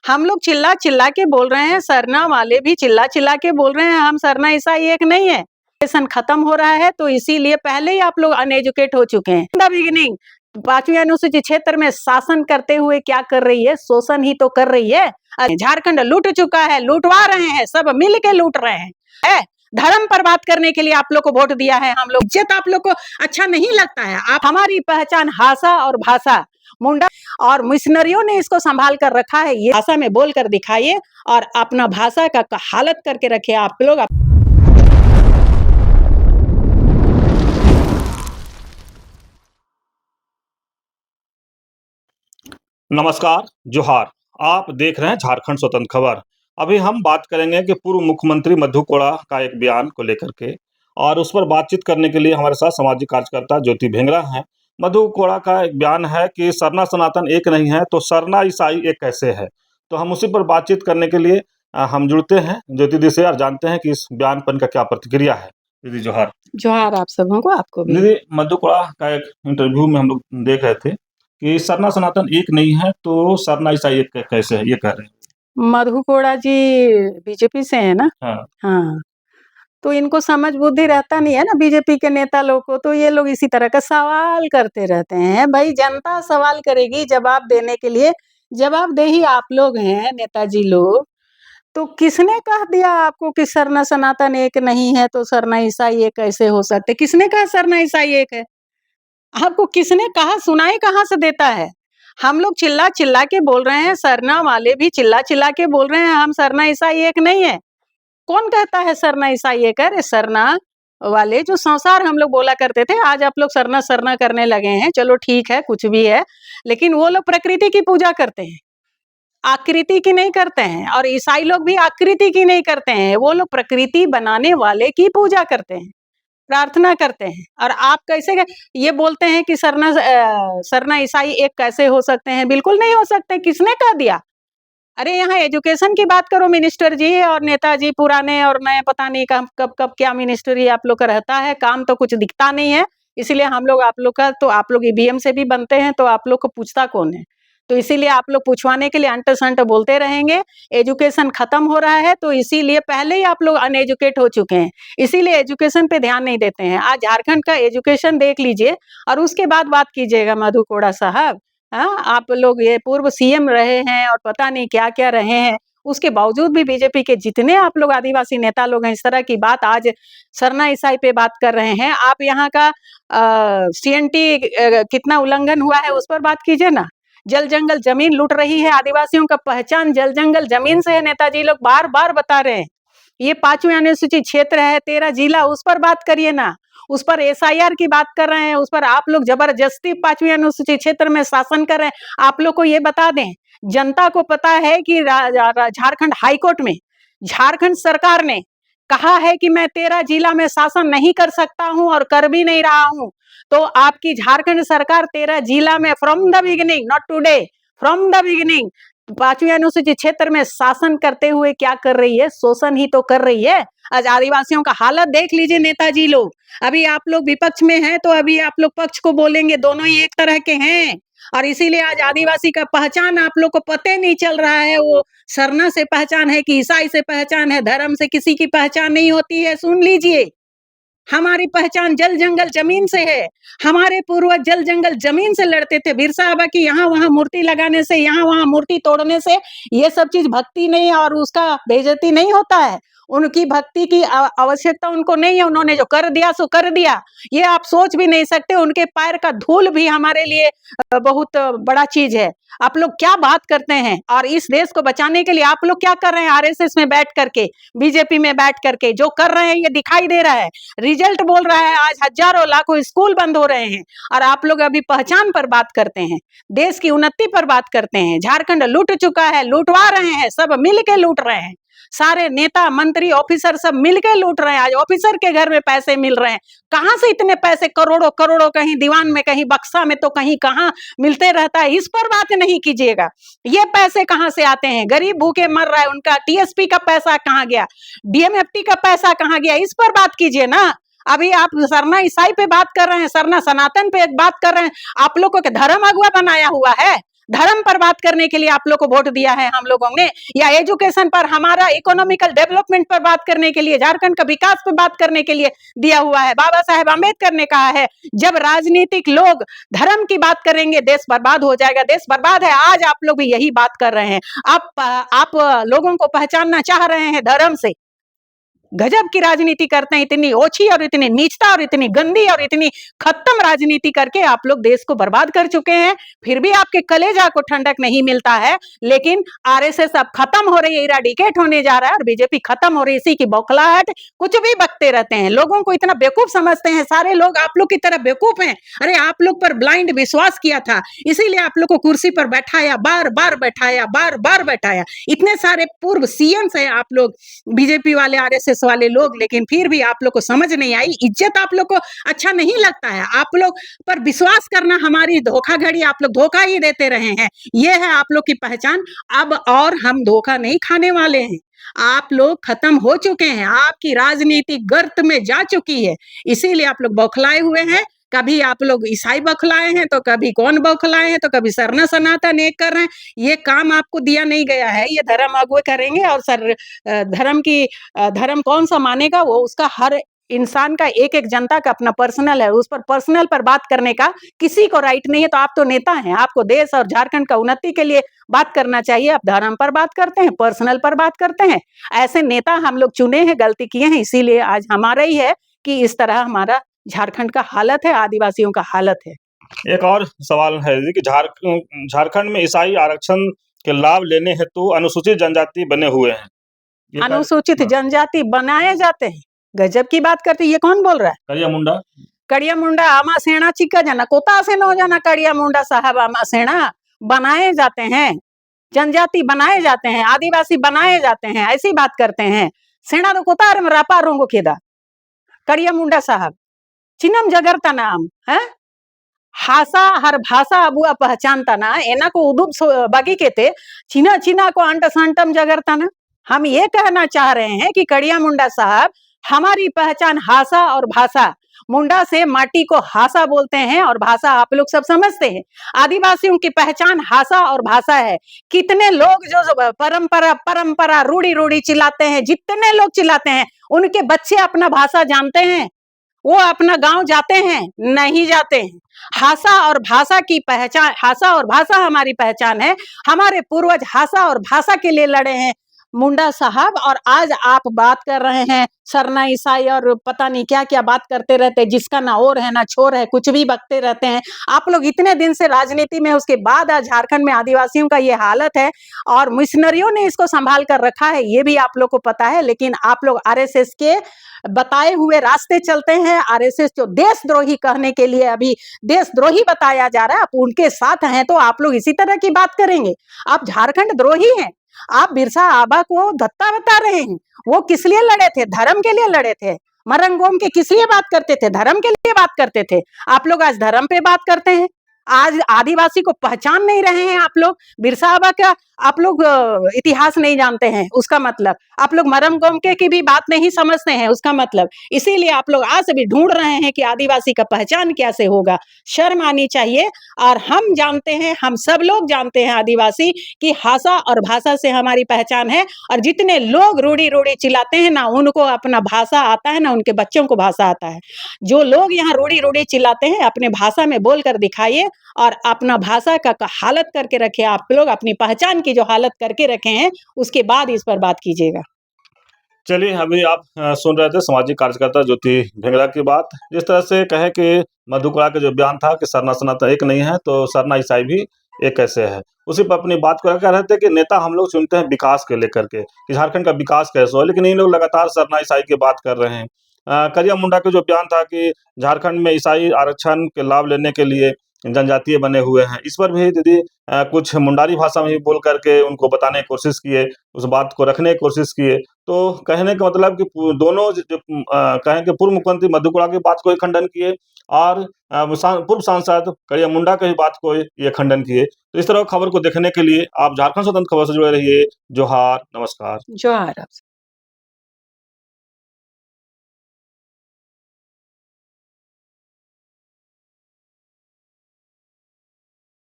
हम लोग चिल्ला चिल्ला के बोल रहे हैं, सरना वाले भी चिल्ला चिल्ला के बोल रहे हैं हम सरना ईसाई एक नहीं है। एजुकेशन खत्म हो रहा है तो इसीलिए पहले ही आप लोग अनएजुकेट हो चुके हैं। द बिगिनिंग 5वीं अनुसूचित क्षेत्र में शासन करते हुए क्या कर रही है? शोषण ही तो कर रही है। झारखंड लूट चुका है, लूटवा रहे हैं, सब मिल के लूट रहे हैं। धर्म पर बात करने के लिए आप लोग को वोट दिया है हम लोग। इज्जत आप लोग को अच्छा नहीं लगता है। आप हमारी पहचान हासा और भाषा, मुंडा और मिशनरियों ने इसको संभाल कर रखा है। ये भाषा में बोल कर दिखाइए और अपना भाषा का हालत करके रखे आप लोग। नमस्कार, जोहार। आप देख रहे हैं झारखंड स्वतंत्र खबर। अभी हम बात करेंगे कि पूर्व मुख्यमंत्री मधु कोड़ा का एक बयान को लेकर के, और उस पर बातचीत करने के लिए हमारे साथ सामाजिक कार्यकर्ता ज्योति भेंगरा हैं। मधु कोड़ा का एक बयान है कि सरना सनातन एक नहीं है तो सरना ईसाई एक कैसे है। तो हम उसी पर बातचीत करने के लिए हम जुड़ते हैं ज्योति दी से और जानते हैं कि इस बयान पर इनका क्या प्रतिक्रिया है। दीदी जोहार। जोहार आप सबों को, आपको भी। दीदी, मधु कोड़ा का एक इंटरव्यू में हम लोग देख रहे थे कि सरना सनातन एक नहीं है तो सरना ईसाई एक कैसे है, ये कह रहे हैं। मधु कोड़ा जी बीजेपी से है ना? हाँ। हाँ, तो इनको समझ बुद्धि रहता नहीं है ना बीजेपी के नेता लोग को, तो ये लोग इसी तरह का सवाल करते रहते हैं। भाई जनता सवाल करेगी जवाब देने के लिए, जवाबदेही आप लोग हैं नेताजी लोग। तो किसने कह दिया आपको कि सरना सनातन एक नहीं है तो सरना ईसाई एक कैसे हो सकते? किसने कहा सरना ईसाई एक है? आपको किसने कहा? सुनाई कहाँ से देता है? हम लोग चिल्ला चिल्ला के बोल रहे हैं, सरना वाले भी चिल्ला चिल्ला के बोल रहे हैं हम सरना ईसाई एक नहीं है। कौन कहता है सरना ईसाई एक? अरे सरना वाले जो संसार हम लोग बोला करते थे, आज आप लोग सरना सरना करने लगे हैं। चलो ठीक है, कुछ भी है, लेकिन वो लोग प्रकृति की पूजा करते हैं, आकृति की नहीं करते हैं। और ईसाई लोग भी आकृति की नहीं करते हैं, वो लोग प्रकृति बनाने वाले की पूजा करते हैं, प्रार्थना करते हैं। और आप कैसे ये बोलते हैं कि सरना ईसाई एक कैसे हो सकते हैं? बिल्कुल नहीं हो सकते। किसने कह दिया? अरे यहाँ एजुकेशन की बात करो मिनिस्टर जी और नेताजी, पुराने और नए, पता नहीं कब कब कब क्या मिनिस्ट्री आप लोग का रहता है, काम तो कुछ दिखता नहीं है। इसलिए हम लोग आप लोग का, तो आप लोग ईवीएम से भी बनते हैं तो आप लोग को पूछता कौन है? तो इसीलिए आप लोग पूछवाने के लिए अंट संट बोलते रहेंगे। एजुकेशन खत्म हो रहा है तो इसीलिए पहले ही आप लोग अनएजुकेट हो चुके हैं, इसीलिए एजुकेशन पे ध्यान नहीं देते हैं। आज झारखंड का एजुकेशन देख लीजिए और उसके बाद बात कीजिएगा मधु कोड़ा साहब। हाँ, आप लोग ये पूर्व सीएम रहे हैं और पता नहीं क्या क्या रहे हैं, उसके बावजूद भी बीजेपी के जितने आप लोग आदिवासी नेता लोग हैं, इस तरह की बात आज सरना ईसाई पे बात कर रहे हैं। आप यहाँ का सीएनटी कितना उल्लंघन हुआ है उस पर बात कीजिए ना। जल जंगल जमीन लूट रही है, आदिवासियों का पहचान जल जंगल जमीन से है। नेताजी लोग बार बार बता रहे हैं। ये 5वीं अनुसूचित क्षेत्र है, 13 जिला, उस पर बात करिए ना। उस पर एसआईआर की बात कर रहे हैं, उस पर आप लोग जबरदस्ती 5वीं अनुसूचित क्षेत्र में शासन कर रहे हैं। आप लोग को ये बता दें, जनता को पता है कि झारखंड हाईकोर्ट में झारखंड सरकार ने कहा है कि मैं 13 जिला में शासन नहीं कर सकता हूं और कर भी नहीं रहा हूं। तो आपकी झारखंड सरकार 13 जिला में from the beginning, not today, from the beginning 5वीं अनुसूचित क्षेत्र में शासन करते हुए क्या कर रही है? शोषण ही तो कर रही है। आज आदिवासियों का हालत देख लीजिए नेताजी लोग। अभी आप लोग विपक्ष में हैं तो अभी आप लोग पक्ष को बोलेंगे, दोनों ही एक तरह के हैं। और इसीलिए आज आदिवासी का पहचान आप लोग को पता नहीं चल रहा है, वो सरना से पहचान है कि ईसाई से पहचान है, धर्म से किसी की पहचान नहीं होती है। सुन लीजिए, हमारी पहचान जल जंगल जमीन से है। हमारे पूर्वज जल जंगल जमीन से लड़ते थे। बिरसा बाबा की यहाँ वहां मूर्ति लगाने से, यहाँ वहां मूर्ति तोड़ने से ये सब चीज भक्ति नहीं और उसका बेइज्जती नहीं होता है। उनकी भक्ति की आवश्यकता उनको नहीं है। उन्होंने जो कर दिया सो कर दिया, ये आप सोच भी नहीं सकते। उनके पैर का धूल भी हमारे लिए बहुत बड़ा चीज है। आप लोग क्या बात करते हैं? और इस देश को बचाने के लिए आप लोग क्या कर रहे हैं? आरएसएस में बैठ करके, बीजेपी में बैठ करके जो कर रहे हैं ये दिखाई दे रहा है। रिजल्ट बोल रहा है, आज हजारों लाखों स्कूल बंद हो रहे हैं और आप लोग अभी पहचान पर बात करते हैं, देश की उन्नति पर बात करते हैं। झारखंड लूट चुका है, लूटवा रहे हैं, सब मिल के लूट रहे हैं। सारे नेता मंत्री ऑफिसर सब मिलकर लूट रहे हैं। आज ऑफिसर के घर में पैसे मिल रहे हैं। कहां से इतने पैसे? करोड़ों करोड़ों, कहीं दीवान में, कहीं बक्सा में, तो कहीं कहां मिलते रहता है। इस पर बात नहीं कीजिएगा। ये पैसे कहां से आते हैं? गरीब भूखे मर रहा है, उनका टीएसपी का पैसा कहां गया? डीएमएफटी का पैसा कहां गया? इस पर बात कीजिए ना। अभी आप सरना ईसाई पे बात कर रहे हैं, सरना सनातन पे बात कर रहे हैं। आप लोगों को धर्म अगुआ बनाया हुआ है। धर्म पर बात करने के लिए आप लोग को वोट दिया है हम लोगों ने, या एजुकेशन पर, हमारा इकोनॉमिकल डेवलपमेंट पर बात करने के लिए, झारखंड का विकास पर बात करने के लिए दिया हुआ है? बाबा साहेब अम्बेडकर ने कहा है, जब राजनीतिक लोग धर्म की बात करेंगे देश बर्बाद हो जाएगा। देश बर्बाद है, आज आप लोग भी यही बात कर रहे हैं। आप लोगों को पहचानना चाह रहे हैं धर्म से। गजब की राजनीति करते हैं, इतनी ओछी और इतनी नीचता और इतनी गंदी और इतनी खत्म राजनीति करके आप लोग देश को बर्बाद कर चुके हैं। फिर भी आपके कलेजा को ठंडक नहीं मिलता है। लेकिन आरएसएस अब खत्म हो रही है, इराडिकेट होने जा रहा है, और बीजेपी खत्म हो रही है। इसी की बौखलाहट, कुछ भी बकते रहते हैं, लोगों को इतना बेवकूफ समझते हैं। सारे लोग आप लोग की तरह बेवकूफ हैं। अरे आप लोग पर ब्लाइंड विश्वास किया था, इसीलिए आप लोग को कुर्सी पर बैठाया, बार बार बैठाया, बार बार बैठाया। इतने सारे पूर्व सीएम्स हैं आप लोग बीजेपी वाले, आरएसएस वाले लोग, लेकिन फिर भी आप लोग को समझ नहीं आई। इज्जत आप लोग को अच्छा नहीं लगता है। आप लोग पर विश्वास करना हमारी धोखाधड़ी, आप लोग धोखा ही देते रहे हैं। ये है आप लोग की पहचान। अब और हम धोखा नहीं खाने वाले हैं। आप लोग खत्म हो चुके हैं, आपकी राजनीति गर्त में जा चुकी है, इसीलिए आप लोग बौखलाए हुए हैं। कभी आप लोग ईसाई बौखलाए हैं, तो कभी कौन बौखलाए हैं, तो कभी सरना सनातन एक कर रहे हैं। ये काम आपको दिया नहीं गया है, ये धर्म अगुवे करेंगे। और धर्म कौन सा मानेगा, वो उसका, हर इंसान का, एक एक जनता का अपना पर्सनल है, उस पर पर्सनल पर बात करने का किसी को राइट नहीं है। तो आप तो नेता हैं, आपको देश और झारखंड का उन्नति के लिए बात करना चाहिए। आप धर्म पर बात करते हैं, पर्सनल पर बात करते हैं। ऐसे नेता हम लोग चुने हैं, गलती किए हैं, इसीलिए आज हमारा ही है कि इस तरह हमारा झारखंड का हालत है, आदिवासियों का हालत है। एक और सवाल है जी कि झारखंड में ईसाई आरक्षण के लाभ लेने हेतु अनुसूचित जनजाति बने हुए हैं। अनुसूचित जनजाति बनाए जाते हैं, गजब की बात करते हैं। ये कौन बोल रहा है? कड़िया मुंडा आमा सेना चिक्का जाना कोता से न जाना। कड़िया मुंडा साहब आमा सेना बनाए जाते हैं, जनजाति बनाए जाते हैं, आदिवासी बनाए जाते हैं, ऐसी बात करते हैं। सेना तो कोता रापा रोंगो खेदा। कड़िया मुंडा साहब चिनम जगरता नाम है, हासा हर भाषा अबुआ पहचानता ना, एना को उदुप बागी कहते, चिना चिना को अंट संटम जगरता ना। हम ये कहना चाह रहे हैं कि कड़िया मुंडा साहब, हमारी पहचान हासा और भाषा, मुंडा से माटी को हासा बोलते हैं और भाषा आप लोग सब समझते हैं। आदिवासियों की पहचान हासा और भाषा है। कितने लोग जो परंपरा परंपरा रूढ़ी रूढ़ी चिल्लाते हैं, जितने लोग चिल्लाते हैं, उनके बच्चे अपना भाषा जानते हैं? वो अपना गांव जाते हैं? नहीं जाते हैं। हासा और भाषा की पहचान, हासा और भाषा हमारी पहचान है। हमारे पूर्वज हासा और भाषा के लिए लड़े हैं मुंडा साहब, और आज आप बात कर रहे हैं सरना ईसाई और पता नहीं क्या क्या बात करते रहते हैं, जिसका ना ओर है ना छोर है, कुछ भी बकते रहते हैं। आप लोग इतने दिन से राजनीति में, उसके बाद आज झारखंड में आदिवासियों का ये हालत है, और मिशनरियों ने इसको संभाल कर रखा है, ये भी आप लोग को पता है। लेकिन आप लोग आरएसएस के बताए हुए रास्ते चलते हैं। आरएसएस जो देशद्रोही कहने के लिए अभी देशद्रोही बताया जा रहा है, आप उनके साथ हैं, तो आप लोग इसी तरह की बात करेंगे? आप झारखंड द्रोही हैं। आप बिरसा आबा को धत्ता बता रहे हैं। वो किस लिए लड़े थे? धर्म के लिए लड़े थे। मरंगोम के किस लिए बात करते थे? धर्म के लिए बात करते थे। आप लोग आज धर्म पे बात करते हैं। आज आदिवासी को पहचान नहीं रहे हैं आप लोग। बिरसा आबा का आप लोग इतिहास नहीं जानते हैं, उसका मतलब आप लोग मरम गोमके की भी बात नहीं समझते हैं, उसका मतलब। इसीलिए आप लोग आज भी ढूंढ रहे हैं कि आदिवासी का पहचान कैसे होगा। शर्म आनी चाहिए। और हम जानते हैं, हम सब लोग जानते हैं आदिवासी की हासा और भाषा से हमारी पहचान है। और जितने लोग रूढ़ी रूढ़ी चिल्लाते हैं ना, उनको अपना भाषा आता है ना उनके बच्चों को भाषा आता है। जो लोग यहाँ रूढ़ी रूढ़ी चिल्लाते हैं, अपने भाषा में बोल कर दिखाइए और अपना भाषा का हालत करके रखे। आप लोग अपनी पहचान की जो हालत करके रखे हैं, उसके बाद इस पर बात कीजिएगा। चलिए, अभी आप सुन रहे थे सामाजिक कार्यकर्ता ज्योति ढेंगरा की बात। जिस तरह से कहे कि मधुकुला का जो बयान था कि सरना सनातन एक नहीं है, तो सरना ईसाई भी एक कैसे है, उसी पर अपनी बात को कह रहे थे कि नेता हम लोग चुनते हैं विकास के लेकर के, कि झारखंड का विकास कैसे हो, लेकिन इन लोग लगातार सरना ईसाई की बात कर रहे हैं। करिया मुंडा का जो बयान था कि झारखंड में ईसाई आरक्षण के लाभ लेने के लिए जनजातीय बने हुए हैं, इस पर भी दीदी कुछ मुंडारी भाषा में भी बोल करके उनको बताने की कोशिश किए, उस बात को रखने की कोशिश किए। तो कहने का मतलब कि दोनों कहें कि पूर्व मुख्यमंत्री मधुकुला की बात को ही खंडन किए, और पूर्व सांसद करिया मुंडा की बात को ये खंडन किए। तो इस तरह खबर को देखने के लिए आप झारखंड स्वतंत्र खबर से जुड़े रहिए। जोहार, नमस्कार। जोहार।